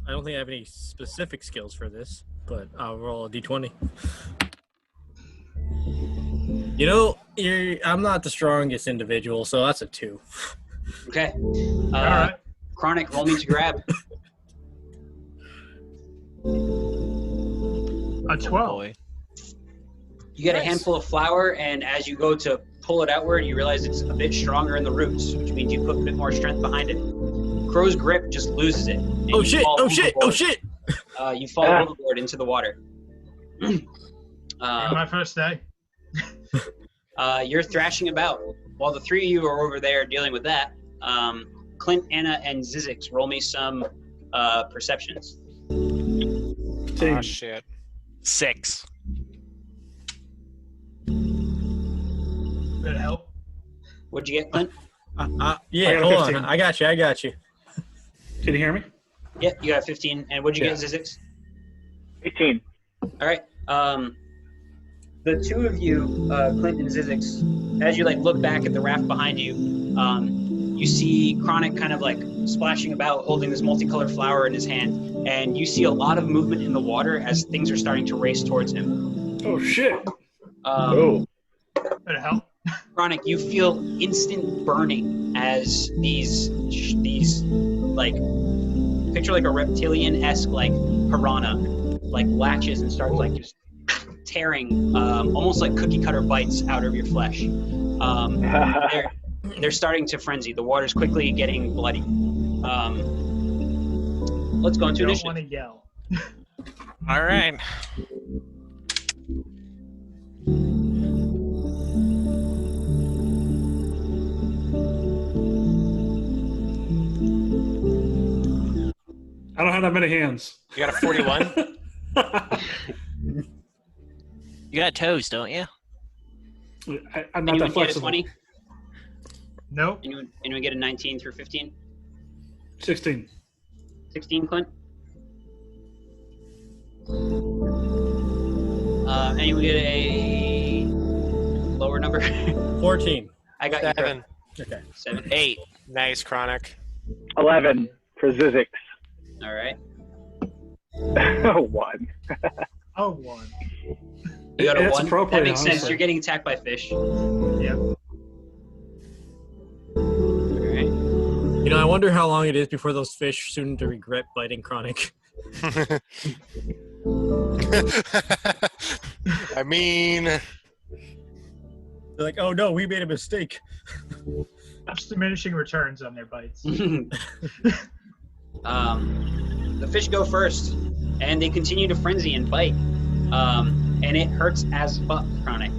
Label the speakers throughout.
Speaker 1: I don't think I have any specific skills for this, but I'll roll a d20. You know, I'm not the strongest individual, so that's a 2.
Speaker 2: Okay.
Speaker 3: All right.
Speaker 2: Chronic, roll me to grab.
Speaker 3: A 12.
Speaker 4: Boy.
Speaker 2: You get
Speaker 1: Nice.
Speaker 2: a handful of flour, and as you go to pull it outward, you realize it's a bit stronger in the roots, which means you put a bit more strength behind it. Crow's grip just loses it. and
Speaker 1: Oh
Speaker 2: you
Speaker 1: shit!
Speaker 2: fall
Speaker 1: Oh shit! Oh
Speaker 2: overboard.
Speaker 1: shit!
Speaker 2: You fall overboard into the water.
Speaker 3: My first day.
Speaker 2: You're thrashing about. While the three of you are over there dealing with that, Clint, Anna, and Zizix, roll me some perceptions.
Speaker 4: Oh, shit. 6.
Speaker 3: Good help.
Speaker 2: What'd you get, Clint?
Speaker 1: Yeah,
Speaker 5: I got a
Speaker 1: hold
Speaker 5: 15.
Speaker 1: on. I got you.
Speaker 5: Can you hear me?
Speaker 2: Yeah, you got 15. And what'd you
Speaker 5: Yeah.
Speaker 2: get, Zizix?
Speaker 6: 18.
Speaker 2: All right. The two of you, Clint and Zizix, as you look back at the raft behind you, you see Chronic kind of splashing about, holding this multicolored flower in his hand, and you see a lot of movement in the water as things are starting to race towards him.
Speaker 5: Oh shit!
Speaker 3: Good help.
Speaker 2: Chronic, you feel instant burning as these picture a reptilian-esque piranha latches and starts just tearing almost like cookie cutter bites out of your flesh. They're starting to frenzy. The water's quickly getting bloody. Let's go into
Speaker 3: Don't
Speaker 2: initiative.
Speaker 3: want to yell.
Speaker 4: All right.
Speaker 5: I don't have that many hands.
Speaker 4: You got a 41? You got toes, don't you?
Speaker 5: I'm not
Speaker 2: Anyone
Speaker 5: that
Speaker 2: get a
Speaker 5: flexible.
Speaker 2: 20?
Speaker 3: Nope.
Speaker 2: Anyone get a 19 through 15?
Speaker 5: 16.
Speaker 2: 16, Clint? Anyone get a lower number?
Speaker 1: 14.
Speaker 2: I got you.
Speaker 4: 7.
Speaker 1: Okay.
Speaker 2: 7.
Speaker 4: 8. Nice, Chronic.
Speaker 6: 11 for Zizix.
Speaker 2: All right.
Speaker 6: 1.
Speaker 3: Oh, 1.
Speaker 2: You got a
Speaker 5: It's
Speaker 2: 1?
Speaker 5: appropriate,
Speaker 2: That makes sense.
Speaker 5: honestly.
Speaker 2: You're getting attacked by fish.
Speaker 3: Yep.
Speaker 2: All right.
Speaker 1: You know, I wonder how long it is before those fish soon to regret biting Chronic.
Speaker 4: I mean,
Speaker 1: They're like, oh no, we made a mistake.
Speaker 3: Just diminishing returns on their bites.
Speaker 2: The fish go first, and they continue to frenzy and bite. And it hurts as fuck, Chronic.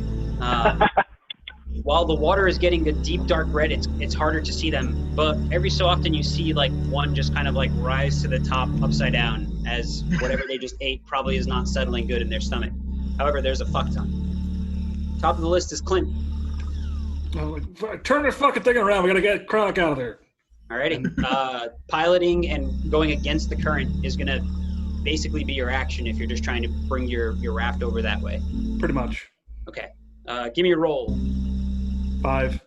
Speaker 2: While the water is getting a deep dark red, it's harder to see them. But every so often you see one just kind of rise to the top upside down, as whatever they just ate probably is not settling good in their stomach. However, there's a fuck ton. Top of the list is Clint.
Speaker 5: Turn this fucking thing around. We gotta get Chronic out of there.
Speaker 2: Alrighty. Piloting and going against the current is gonna basically be your action if you're just trying to bring your raft over that way.
Speaker 5: Pretty much.
Speaker 2: Okay. Give me a roll.
Speaker 5: 5.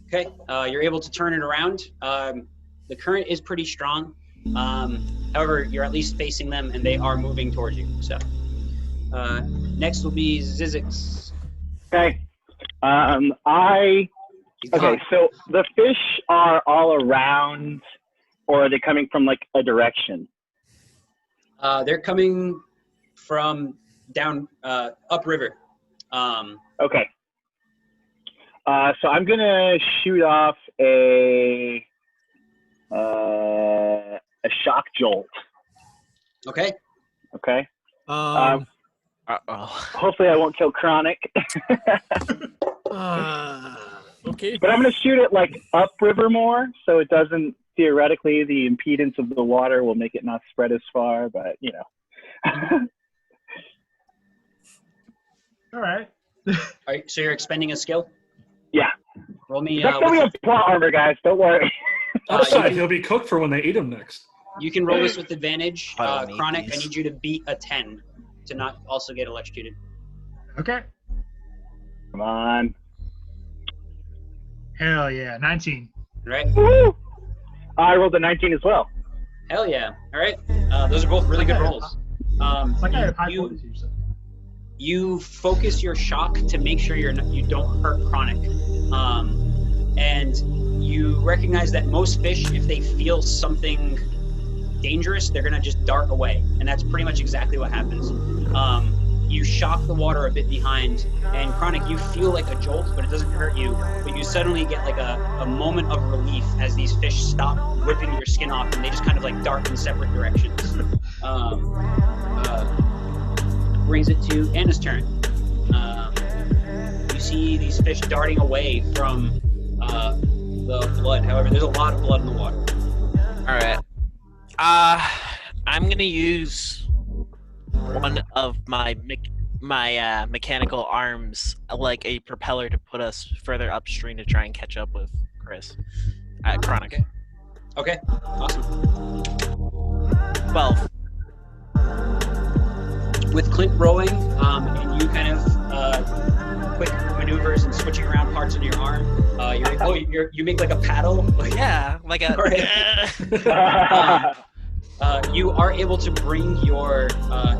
Speaker 2: Okay. You're able to turn it around. The current is pretty strong. However, you're at least facing them, and they are moving towards you. So, next will be Zizix.
Speaker 6: Okay.
Speaker 2: He's gone.
Speaker 6: So the fish are all around, or are they coming from a direction?
Speaker 2: They're coming from down upriver.
Speaker 6: Okay. So I'm gonna shoot off a shock jolt.
Speaker 2: Okay.
Speaker 6: Okay.
Speaker 1: Um,
Speaker 4: uh-oh.
Speaker 6: Hopefully I won't kill Chronic.
Speaker 1: okay.
Speaker 6: But I'm gonna shoot it upriver more, so it doesn't. Theoretically, the impedance of the water will make it not spread as far, but
Speaker 3: All right.
Speaker 2: All right. So you're expending a skill.
Speaker 6: Yeah.
Speaker 2: Roll me.
Speaker 6: That's why we have plot armor, guys. Don't worry.
Speaker 5: Upside, he'll be cooked for when they eat him next.
Speaker 2: You can roll this with advantage.
Speaker 4: I don't need
Speaker 2: Chronic, I
Speaker 4: these.
Speaker 2: need you to beat a 10 to not also get electrocuted.
Speaker 3: Okay.
Speaker 6: Come on.
Speaker 3: Hell yeah. 19.
Speaker 2: All right.
Speaker 6: Woo! I rolled a 19 as well.
Speaker 2: Hell yeah. All right. Those are both really good rolls.
Speaker 3: It's like I have high
Speaker 2: you,
Speaker 3: potency or something.
Speaker 2: you focus your shock to make sure you don't hurt Chronic. And you recognize that most fish, if they feel something dangerous, they're going to just dart away. And that's pretty much exactly what happens. You shock the water a bit behind, and Chronic, you feel like a jolt, but it doesn't hurt you. But you suddenly get like a moment of relief as these fish stop whipping your skin off, and they just kind of like dart in separate directions. Brings it to Anna's turn. You see these fish darting away from the blood. However, there's a lot of blood in the water.
Speaker 4: All right. I'm gonna use one of my mechanical arms, like a propeller, to put us further upstream to try and catch up with Chris. Chronic.
Speaker 2: Okay. Awesome.
Speaker 4: 12.
Speaker 2: With Clint rowing, and you kind of quick maneuvers and switching around parts of your arm, you make like a paddle.
Speaker 4: Yeah, like a.
Speaker 2: You are able to bring your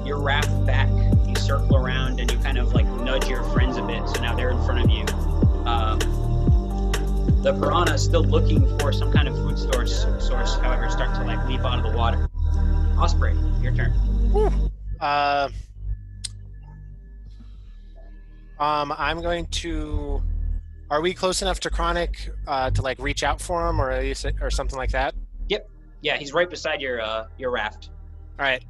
Speaker 2: raft back. You circle around and you kind of like nudge your friends a bit, so now they're in front of you. The piranha is still looking for some kind of food source, however, start to like leap out of the water. Osprey, your turn.
Speaker 7: I'm going to. Are we close enough to Chronic to like reach out for him, or something like that?
Speaker 2: Yep. Yeah, he's right beside your raft.
Speaker 7: All right.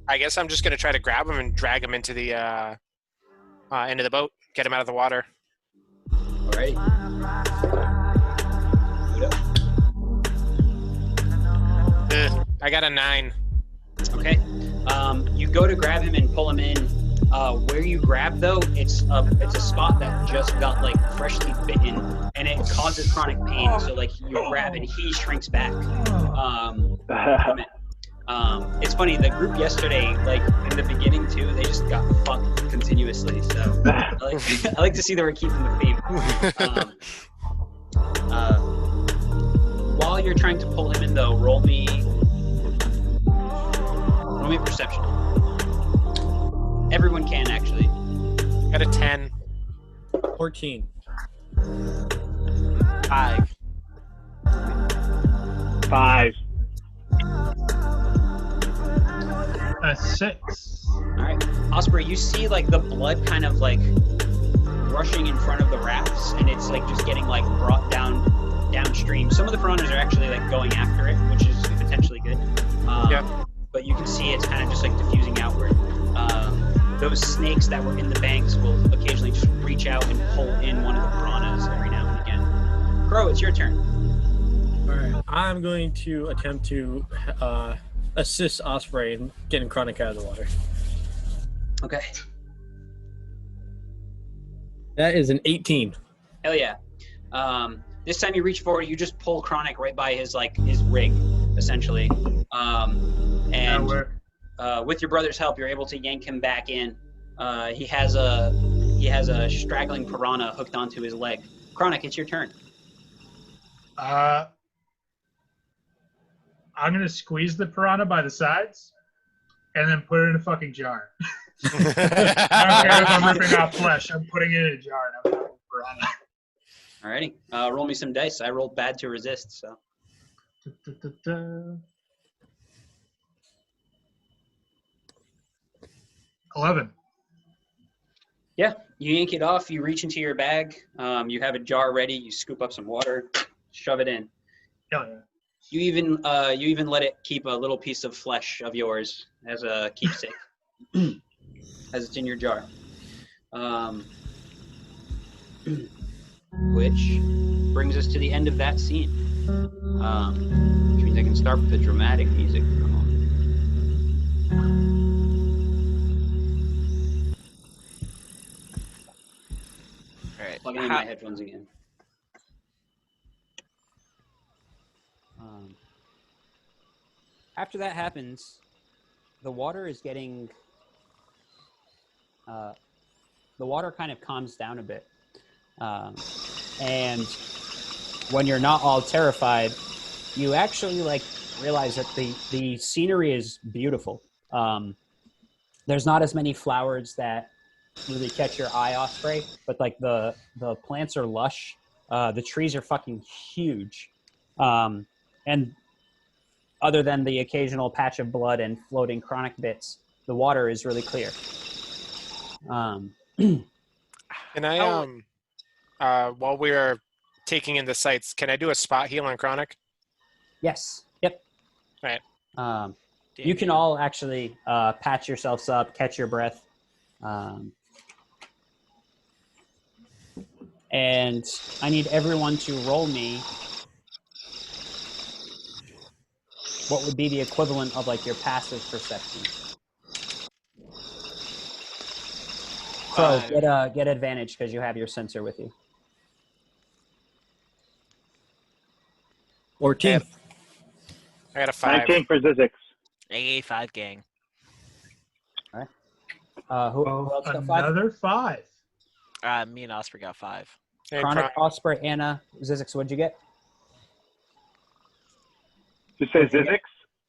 Speaker 7: I guess I'm just gonna try to grab him and drag him into the boat, get him out of the water.
Speaker 2: Alrighty.
Speaker 7: I got a 9.
Speaker 2: Okay. You go to grab him and pull him in. Where you grab though, it's a spot that just got like freshly bitten, and it causes chronic pain. So like you grab and he shrinks back. It's funny. The group yesterday, like in the beginning too, they just got fucked continuously. So I like to see that we're keeping the theme. While you're trying to pull him in though, roll me perception. Everyone can, actually.
Speaker 7: Got a 10.
Speaker 1: 14.
Speaker 4: 5.
Speaker 6: 5.
Speaker 3: A 6.
Speaker 2: Alright. Osprey, you see like the blood kind of like rushing in front of the rafts, and it's like just getting like brought downstream. Some of the piranhas are actually like going after it, which is potentially good.
Speaker 7: Yeah.
Speaker 2: But you can see it's kind of just like diffusing outward. Those snakes that were in the banks will occasionally just reach out and pull in one of the piranhas every now and again. Crow, it's your turn.
Speaker 1: All right, I'm going to attempt to assist Osprey in getting Chronic out of the water.
Speaker 2: Okay.
Speaker 1: That is an 18.
Speaker 2: Hell yeah. This time you reach forward, you just pull Chronic right by his rig, essentially. And with your brother's help, you're able to yank him back in. He has a straggling piranha hooked onto his leg. Chronic, it's your turn.
Speaker 3: I'm gonna squeeze the piranha by the sides, and then put it in a fucking jar. I don't care if I'm ripping out flesh. I'm putting it in a jar and I'm having a piranha.
Speaker 2: Alrighty. Roll me some dice. I rolled bad to resist, so.
Speaker 3: 11.
Speaker 2: Yeah, you yank it off. You reach into your bag. You have a jar ready. You scoop up some water, shove it in.
Speaker 3: Hell yeah.
Speaker 2: You even let it keep a little piece of flesh of yours as a keepsake, as it's in your jar. Which brings us to the end of that scene. Which means I can start with the dramatic music.
Speaker 4: All right.
Speaker 2: Plugging in my headphones again. After that happens, the water is getting. The water kind of calms down a bit, and
Speaker 8: when you're not all terrified, you actually like realize that the scenery is beautiful. There's not as many flowers that really catch your eye, Osprey, but like the plants are lush. The trees are fucking huge. And other than the occasional patch of blood and floating chronic bits, the water is really clear.
Speaker 7: Can I, while we are taking in the sights, can I do a spot heal on chronic?
Speaker 8: Yes. Yep.
Speaker 7: Right.
Speaker 8: You can all actually patch yourselves up, catch your breath. And I need everyone to roll me what would be the equivalent of like your passive perception. So get advantage because you have your sensor with you.
Speaker 1: 14.
Speaker 7: I got a 5.
Speaker 6: 19 for Zizix.
Speaker 4: AA 5 gang.
Speaker 8: Who else got 5?
Speaker 3: Another 5.
Speaker 4: Me and Osprey got 5.
Speaker 7: And
Speaker 8: Chronic, Osprey, Anna, Zizix, what'd you get?
Speaker 6: You say Zizix?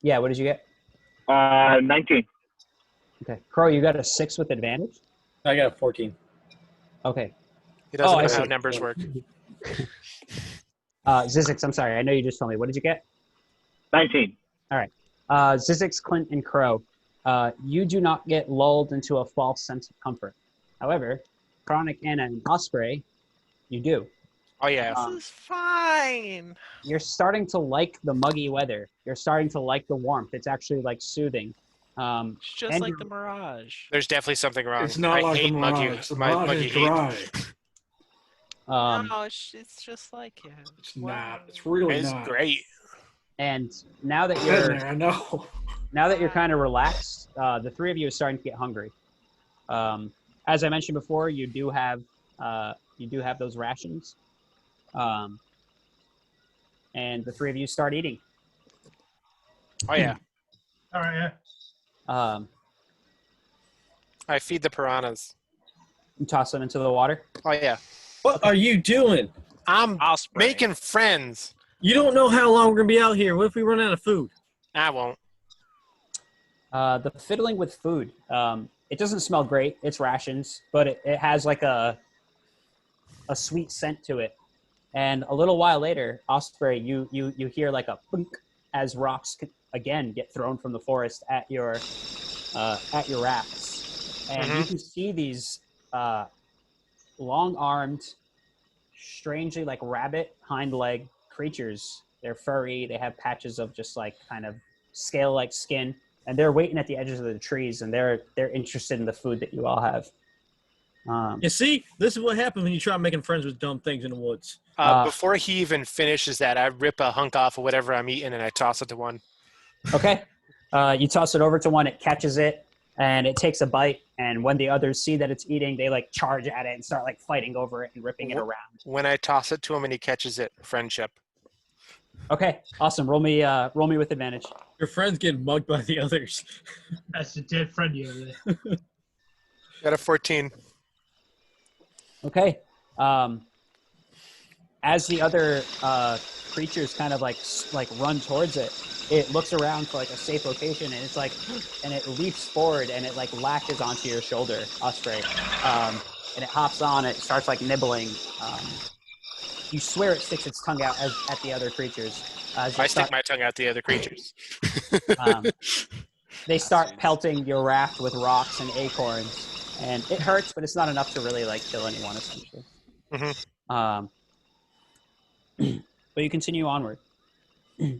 Speaker 8: Yeah, what did you get?
Speaker 6: 19.
Speaker 8: Okay. Crow, you got a 6 with advantage?
Speaker 1: I got a 14.
Speaker 8: Okay.
Speaker 7: He doesn't
Speaker 8: I
Speaker 7: know
Speaker 8: see.
Speaker 7: how numbers work.
Speaker 8: Zizix, I'm sorry. I know you just told me. What did you get?
Speaker 6: 19.
Speaker 8: All right. Zizix, Clint, and Crow, you do not get lulled into a false sense of comfort. However, Chronic, Anna, and Osprey, you do.
Speaker 7: Oh, yeah.
Speaker 4: This is fine.
Speaker 8: You're starting to like the muggy weather. You're starting to like the warmth. It's actually like soothing.
Speaker 4: It's just like the Mirage.
Speaker 7: There's definitely something wrong.
Speaker 5: It's not
Speaker 7: I
Speaker 5: like the
Speaker 7: hate
Speaker 5: Mirage. The
Speaker 7: muggy
Speaker 5: Mirage is
Speaker 7: heat.
Speaker 5: dry.
Speaker 4: No, it's just like it.
Speaker 5: It's not. It's really
Speaker 7: It's
Speaker 5: not.
Speaker 7: great.
Speaker 8: And now that
Speaker 5: I've been
Speaker 8: you're
Speaker 5: there, I know.
Speaker 8: now that you're kind of relaxed, the three of you are starting to get hungry. As I mentioned before, you do have those rations, and the three of you start eating.
Speaker 7: Oh, yeah.
Speaker 3: All right, yeah.
Speaker 7: I feed the piranhas.
Speaker 8: You toss them into the water.
Speaker 7: Oh, yeah.
Speaker 1: What are you doing?
Speaker 7: I'm
Speaker 4: Osprey.
Speaker 7: making friends.
Speaker 1: You don't know how long we're going to be out here. What if we run out of food?
Speaker 7: I won't.
Speaker 8: The fiddling with food. It doesn't smell great. It's rations, but it has like a sweet scent to it. And a little while later, Osprey, you hear like a punk as rocks again get thrown from the forest at your rafts, and you can see these long-armed, strangely like rabbit hind leg creatures. They're furry. They have patches of just like kind of scale-like skin, and they're waiting at the edges of the trees, and they're interested in the food that you all have.
Speaker 1: You see, this is what happens when you try making friends with dumb things in the woods.
Speaker 7: Before he even finishes that, I rip a hunk off of whatever I'm eating and I toss it to one.
Speaker 8: Okay. You toss it over to one, it catches it, and it takes a bite. And when the others see that it's eating, they like charge at it and start like fighting over it and ripping it around.
Speaker 7: When I toss it to him and he catches it, friendship.
Speaker 8: Okay, awesome. Roll me with advantage.
Speaker 1: Your friend's getting mugged by the others.
Speaker 3: That's a dead friend you have there.
Speaker 7: Got a 14.
Speaker 8: Okay. As the other creatures kind of like run towards it, it looks around for like a safe location, and it's like, and it leaps forward and it like latches onto your shoulder, Osprey, and it hops on. It starts like nibbling. You swear it sticks its tongue out at the other creatures.
Speaker 7: I stick my tongue out the other creatures.
Speaker 8: They start pelting your raft with rocks and acorns, and it hurts, but it's not enough to really like kill anyone, essentially. But you continue onward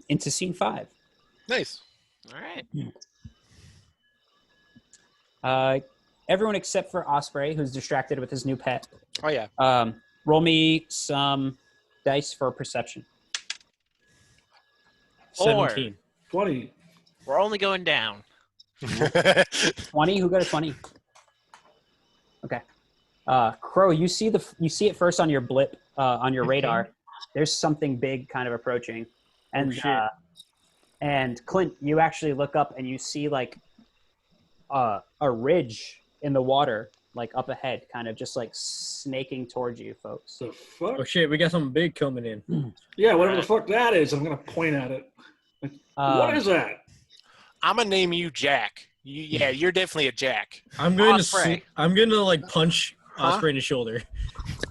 Speaker 8: into scene 5.
Speaker 7: Nice.
Speaker 4: All right.
Speaker 8: Everyone except for Osprey, who's distracted with his new pet.
Speaker 7: Oh, yeah.
Speaker 8: Roll me some dice for perception.
Speaker 1: 17.
Speaker 5: 20.
Speaker 4: We're only going down.
Speaker 8: 20. Who got a 20? Okay. Crow, you see it first on your blip on your radar. There's something big kind of approaching, and Clint, you actually look up and you see like a ridge in the water like up ahead, kind of just like snaking towards you, folks.
Speaker 5: The fuck?
Speaker 1: Oh shit, we got something big coming in.
Speaker 5: Yeah, whatever the fuck that is, I'm gonna point at it. Like, what is that?
Speaker 7: I'm gonna name you Jack. You're definitely a Jack.
Speaker 1: I'm going
Speaker 4: Osprey.
Speaker 1: to I'm going to like punch Osprey in the shoulder.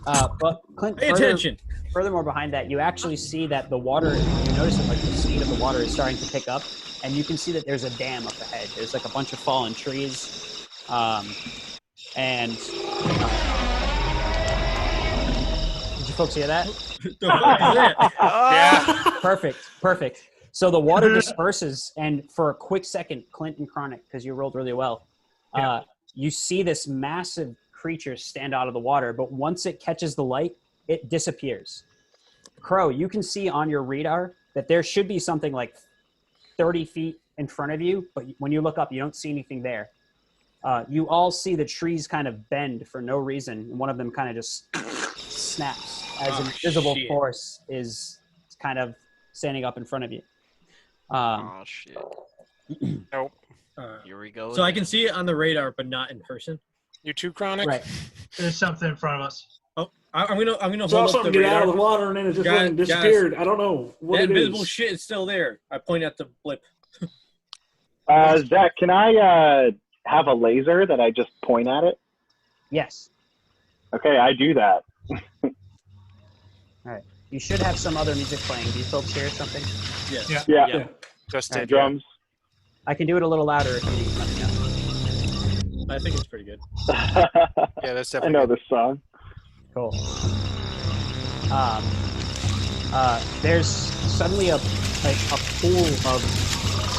Speaker 8: But Clint,
Speaker 1: Pay attention.
Speaker 8: Furthermore, behind that, you actually see that the water. You notice that like the speed of the water is starting to pick up, and you can see that there's a dam up ahead. There's like a bunch of fallen trees, and did you folks hear that?
Speaker 1: The fuck is that?
Speaker 7: Yeah.
Speaker 8: Perfect. So the water disperses, and for a quick second, Clint and Chronic, because you rolled really well, you see this massive creature stand out of the water, but once it catches the light, it disappears. Crow, you can see on your radar that there should be something like 30 feet in front of you, but when you look up, you don't see anything there. You all see the trees kind of bend for no reason, and one of them kind of just snaps as an invisible force is kind of standing up in front of you.
Speaker 4: Oh shit.
Speaker 7: Nope.
Speaker 4: Here we go.
Speaker 1: So I can see it on the radar, but not in person.
Speaker 7: You too, Chronic?
Speaker 8: Right.
Speaker 3: There's something in front of us.
Speaker 1: Oh, I'm gonna
Speaker 5: Saw
Speaker 1: hold up
Speaker 5: something
Speaker 1: the
Speaker 5: get out
Speaker 1: radar.
Speaker 5: of the water and then it just
Speaker 1: Guys-
Speaker 5: fucking disappeared. I don't know what
Speaker 1: That
Speaker 5: it
Speaker 1: invisible
Speaker 5: is.
Speaker 1: shit is still there. I point at the blip.
Speaker 6: Zach, can I have a laser that I just point at it?
Speaker 8: Yes.
Speaker 6: Okay, I do that.
Speaker 8: You should have some other music playing. Do you folks hear something?
Speaker 1: Yes.
Speaker 3: Yeah.
Speaker 6: Yeah,
Speaker 7: Just
Speaker 8: Alright.
Speaker 7: did.
Speaker 6: drums.
Speaker 8: I can do it a little louder if you need something else.
Speaker 1: I think it's pretty good.
Speaker 7: Yeah, that's
Speaker 6: I
Speaker 7: definitely
Speaker 6: know
Speaker 7: good.
Speaker 6: this song.
Speaker 8: Cool. There's suddenly a pool of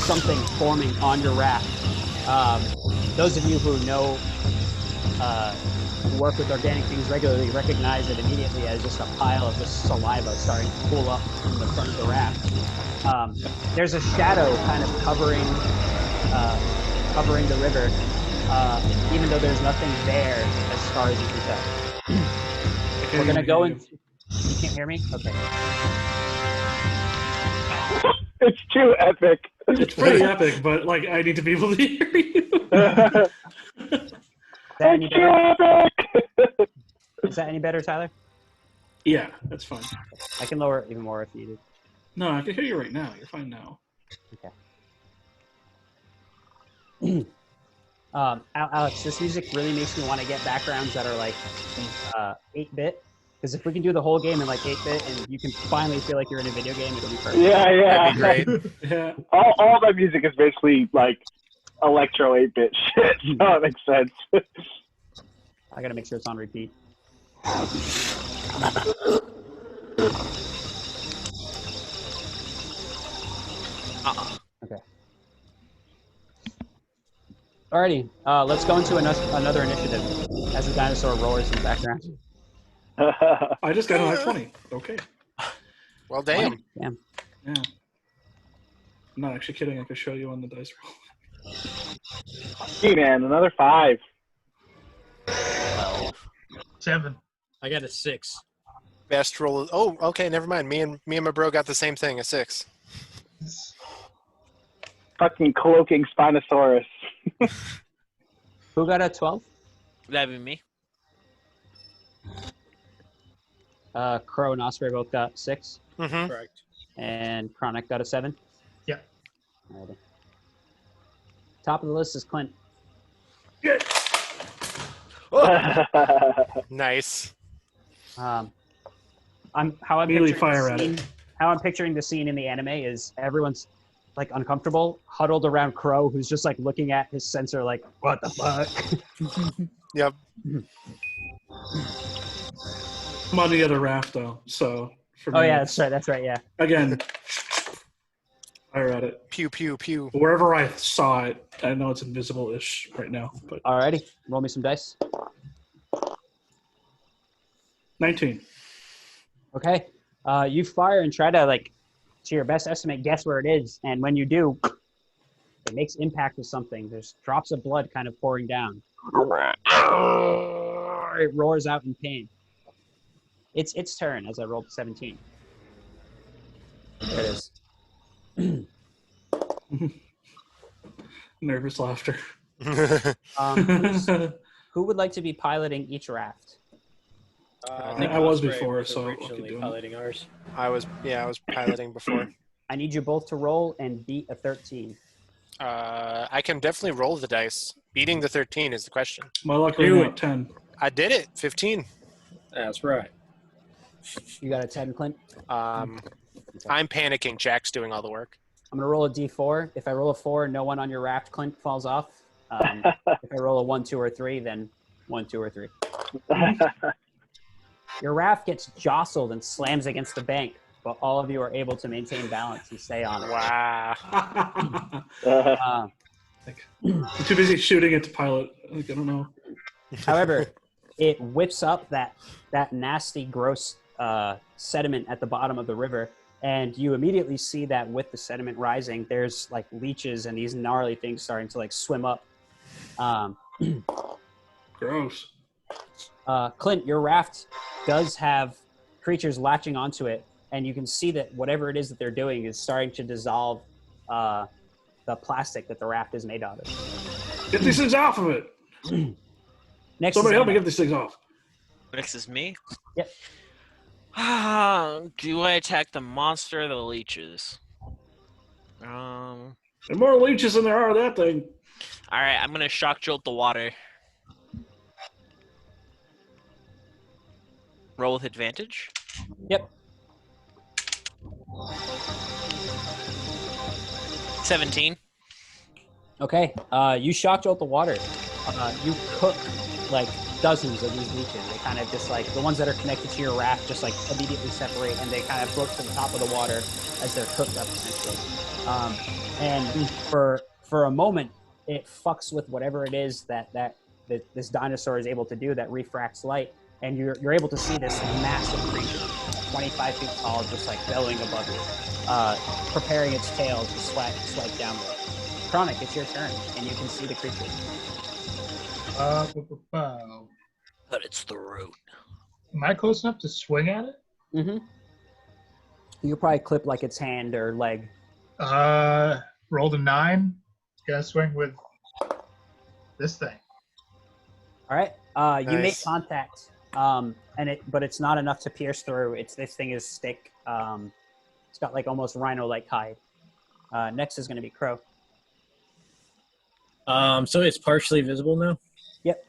Speaker 8: something forming on your raft. Those of you who know, who work with organic things regularly recognize it immediately as just a pile of just saliva starting to pool up from the front of the raft. There's a shadow kind of covering the river, even though there's nothing there as far as you can tell. We're gonna go in. You can't hear me? Okay.
Speaker 6: It's too epic.
Speaker 5: It's pretty epic, but like I need to be able to hear you.
Speaker 8: Is that any
Speaker 6: It's too
Speaker 8: better?
Speaker 6: epic.
Speaker 8: Is that any better, Tyler?
Speaker 5: Yeah, that's fine.
Speaker 8: I can lower it even more if needed.
Speaker 5: No, I can hear you right now. You're fine now.
Speaker 8: Alex, this music really makes me want to get backgrounds that are like 8-bit. Because if we can do the whole game in like 8-bit and you can finally feel like you're in a video game, it'll be perfect.
Speaker 6: Yeah.
Speaker 7: That'd be great.
Speaker 5: Yeah.
Speaker 6: All my music is basically like electro 8-bit shit, so it makes sense.
Speaker 8: I gotta make sure it's on repeat. Okay. Alrighty, let's go into another initiative as the dinosaur roars in the background.
Speaker 5: I just got an I-20. Okay.
Speaker 7: Well, damn.
Speaker 8: Damn.
Speaker 5: Yeah. I'm not actually kidding. I can show you on the dice roll.
Speaker 6: Hey man, another 5.
Speaker 3: 7.
Speaker 1: I got a 6.
Speaker 7: Best roll. Oh, okay. Never mind. Me and my bro got the same thing. A 6.
Speaker 6: Fucking cloaking Spinosaurus.
Speaker 8: Who got a 12?
Speaker 4: That'd be me.
Speaker 8: Crow and Osprey both got 6,
Speaker 7: Mm-hmm.
Speaker 1: Correct.
Speaker 8: and Chronic got a 7.
Speaker 3: Yep.
Speaker 8: Alrighty. Top of the list is Clint.
Speaker 7: Nice.
Speaker 8: How I'm
Speaker 5: Immediately
Speaker 8: picturing
Speaker 5: fire
Speaker 8: the
Speaker 5: at
Speaker 8: scene, how I'm picturing the scene in the anime is everyone's like uncomfortable, huddled around Crow, who's just like looking at his sensor, like, what the fuck?
Speaker 7: Yep.
Speaker 5: I'm on the other raft though, so. For
Speaker 8: Oh
Speaker 5: me,
Speaker 8: yeah, that's right. Yeah.
Speaker 5: Again, fire at it.
Speaker 7: Pew pew pew.
Speaker 5: Wherever I saw it, I know it's invisible-ish right now, but
Speaker 8: Alrighty, roll me some dice.
Speaker 5: 19.
Speaker 8: Okay. You fire and try to, like, to your best estimate, guess where it is, and when you do, it makes impact with something. There's drops of blood kind of pouring down. It roars out in pain. It's its turn as I rolled 17. There it is.
Speaker 5: Nervous laughter.
Speaker 8: Who's Who would like to be piloting each raft?
Speaker 5: I was
Speaker 1: Osprey
Speaker 5: before, so I
Speaker 1: originally
Speaker 5: could do it.
Speaker 1: piloting ours.
Speaker 7: I was piloting before.
Speaker 8: I need you both to roll and beat a 13.
Speaker 7: I can definitely roll the dice. Beating the 13 is the question.
Speaker 5: My luck
Speaker 1: Do
Speaker 5: right
Speaker 1: it.
Speaker 5: now, 10.
Speaker 7: I did it. 15.
Speaker 1: That's right.
Speaker 8: You got a 10, Clint?
Speaker 7: I'm panicking. Jack's doing all the work.
Speaker 8: I'm going to roll a d4. If I roll a 4, no one on your raft, Clint, falls off. If I roll a 1, 2, or 3, then 1, 2, or 3. Your raft gets jostled and slams against the bank, but all of you are able to maintain balance and stay on it.
Speaker 7: Wow.
Speaker 5: I'm too busy shooting it to pilot. Like, I don't know.
Speaker 8: However, it whips up that nasty, gross sediment at the bottom of the river, and you immediately see that with the sediment rising, there's like leeches and these gnarly things starting to like swim up.
Speaker 5: Gross.
Speaker 8: Clint, your raft does have creatures latching onto it, and you can see that whatever it is that they're doing is starting to dissolve the plastic that the raft is made out of.
Speaker 5: Get these things off of it.
Speaker 8: Next,
Speaker 5: Somebody
Speaker 8: is
Speaker 5: help me
Speaker 8: Anna.
Speaker 5: get these things off.
Speaker 4: Next is me?
Speaker 8: Yep.
Speaker 4: Do I attack the monster or the leeches?
Speaker 5: There are more leeches than there are of that thing.
Speaker 4: Alright, I'm gonna shock jolt the water. Roll with advantage.
Speaker 8: Yep.
Speaker 4: 17.
Speaker 8: Okay. You shock jolt the water. You cook like dozens of these leeches. They kind of just like the ones that are connected to your raft just like immediately separate, and they kind of float to the top of the water as they're cooked up essentially. And for a moment, it fucks with whatever it is that this dinosaur is able to do that refracts light, and you're able to see this massive creature, 25 feet tall, just like bellowing above you, preparing its tail to swipe downward. Chronic, it's your turn, and you can see the creature.
Speaker 4: But its throat.
Speaker 3: Am I close enough to swing at it?
Speaker 8: Mm-hmm. You probably clip like its hand or leg.
Speaker 3: Rolled a 9. Gonna swing with this thing.
Speaker 8: All right. You make
Speaker 7: Nice.
Speaker 8: contact, but it's not enough to pierce through. This thing is thick. It's got like almost rhino-like hide. Next is going to be Crow.
Speaker 1: So it's partially visible now?
Speaker 8: Yep.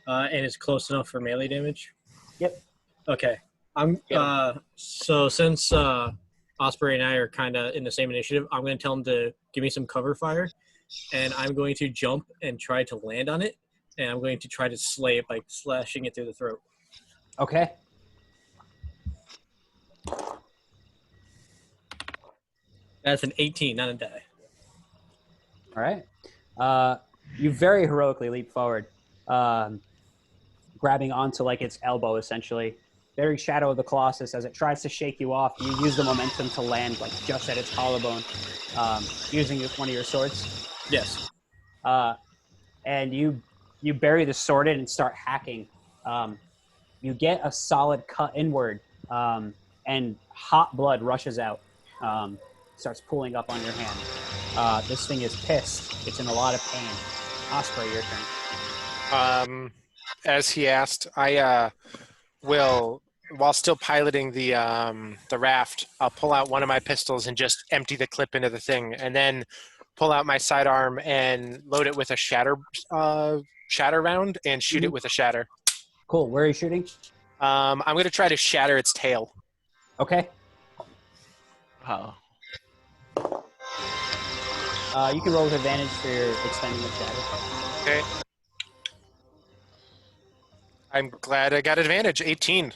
Speaker 1: And it's close enough for melee damage?
Speaker 8: Yep.
Speaker 1: Okay. So since Osprey and I are kind of in the same initiative, I'm going to tell him to give me some cover fire, and I'm going to jump and try to land on it, and I'm going to try to slay it by slashing it through the throat.
Speaker 8: Okay.
Speaker 1: That's an 18, not a die.
Speaker 8: All right. You very heroically leap forward, grabbing onto like its elbow essentially. Very Shadow of the Colossus, as it tries to shake you off, you use the momentum to land like just at its collarbone, using one of your swords.
Speaker 1: Yes.
Speaker 8: And you bury the sword in and start hacking. You get a solid cut inward, and hot blood rushes out, starts pooling up on your hand. This thing is pissed. It's in a lot of pain. Osprey, your turn.
Speaker 7: As he asked, I will, while still piloting the raft, I'll pull out one of my pistols and just empty the clip into the thing, and then pull out my sidearm and load it with a shatter round and shoot it with a shatter.
Speaker 8: Cool. Where are you shooting?
Speaker 7: I'm going to try to shatter its tail.
Speaker 8: Okay.
Speaker 4: Oh.
Speaker 8: You can roll with advantage for your extending the shatter.
Speaker 7: Okay. I'm glad I got advantage. 18.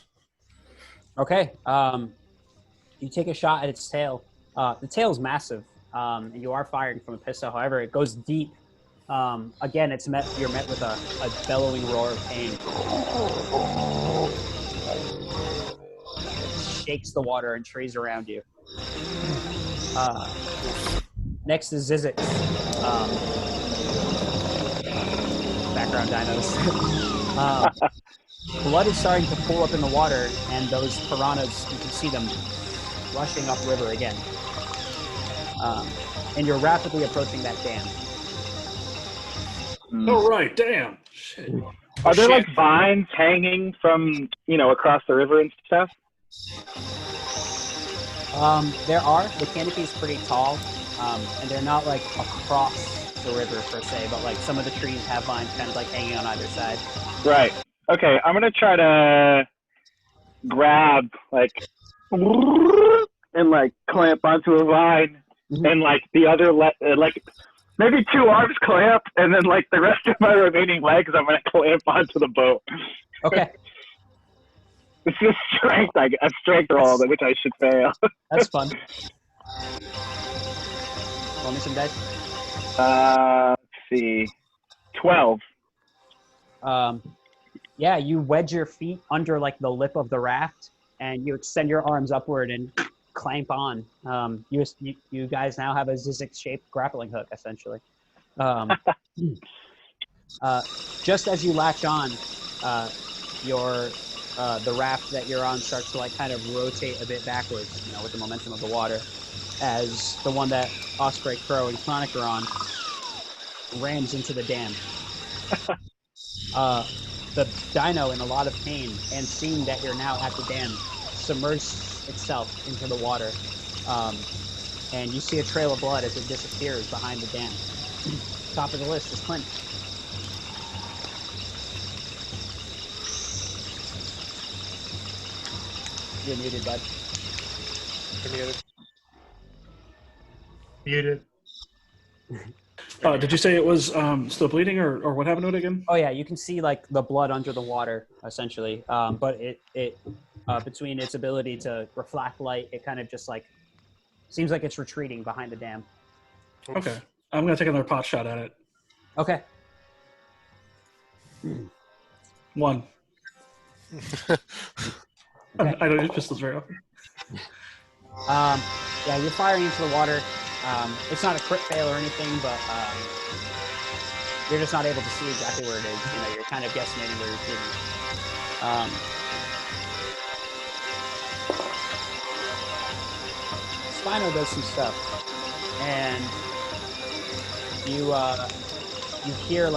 Speaker 8: Okay. You take a shot at its tail. The tail is massive, and you are firing from a pistol. However, it goes deep. Again, you're met with a bellowing roar of pain. It shakes the water and trees around you. Next is Zizix. Background dinos. Blood is starting to pool up in the water, and those piranhas, you can see them rushing upriver again. And you're rapidly approaching that dam.
Speaker 5: Oh, right. Damn. Shit.
Speaker 6: Are there like vines hanging from, across the river and stuff?
Speaker 8: There are. The canopy is pretty tall, and they're not like across the river per se, but like some of the trees have vines kind of like hanging on either side.
Speaker 6: Right. Okay, I'm gonna try to grab and clamp onto a vine, and the other maybe 2 arms clamp, and then the rest of my remaining legs I'm gonna clamp onto the boat.
Speaker 8: Okay.
Speaker 6: It's just strength. A strength roll, which I should fail.
Speaker 8: That's fun. Roll me some dice.
Speaker 6: Let's see. 12.
Speaker 8: Yeah, you wedge your feet under the lip of the raft, and you extend your arms upward and clamp on. You guys now have a Zizix-shaped grappling hook, essentially. Just as you latch on, the raft that you're on starts to kind of rotate a bit backwards, with the momentum of the water, as the one that Osprey, Crow, and Chronic are on rams into the dam. The dino, in a lot of pain, and seeing that you're now at the dam, submerges itself into the water, and you see a trail of blood as it disappears behind the dam. Top of the list is Clint. You're muted, bud.
Speaker 7: You're
Speaker 3: Muted.
Speaker 7: muted.
Speaker 5: Did you say it was still bleeding, or what happened to it again?
Speaker 8: Oh yeah, you can see the blood under the water, essentially. But it between its ability to reflect light, it kind of just seems like it's retreating behind the dam.
Speaker 5: Okay, I'm gonna take another pot shot at it.
Speaker 8: Okay.
Speaker 5: 1.
Speaker 8: Okay.
Speaker 5: I don't use pistols very often.
Speaker 8: Yeah, you're firing into the water. It's not a crit fail or anything, but you're just not able to see exactly where it is. You're kind of guesstimating where you're shooting. Spino does some stuff, and you hear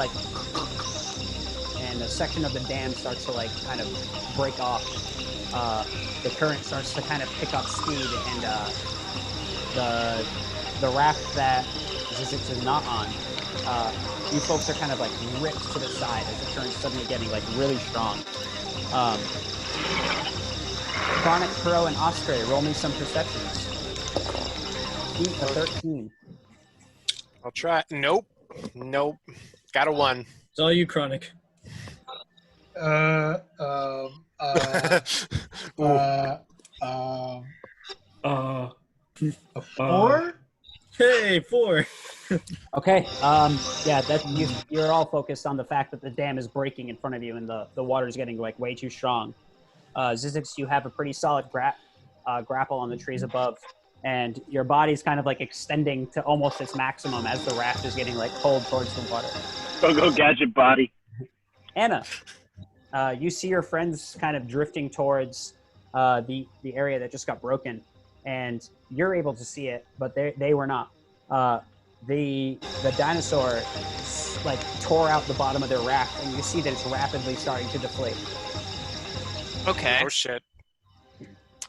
Speaker 8: and a section of the dam starts to kind of break off. The current starts to kind of pick up speed, and the raft that Zizix is not on, you folks are kind of ripped to the side as the current's suddenly getting really strong. Chronic, Crow, and Osprey, roll me some perceptions. Beat a 13.
Speaker 7: I'll try. Nope. Got a 1.
Speaker 1: It's all you, Chronic.
Speaker 3: A 4?
Speaker 1: Hey, 4.
Speaker 8: Okay. Yeah, you're all focused on the fact that the dam is breaking in front of you and the water is getting way too strong. Zizix, you have a pretty solid grapple on the trees above, and your body's kind of extending to almost its maximum as the raft is getting pulled towards the water.
Speaker 6: Go gadget body.
Speaker 8: Anna, you see your friends kind of drifting towards the area that just got broken, and you're able to see it, but they were not. The dinosaur tore out the bottom of their raft, and you see that it's rapidly starting to deflate.
Speaker 4: Okay.
Speaker 7: Oh shit.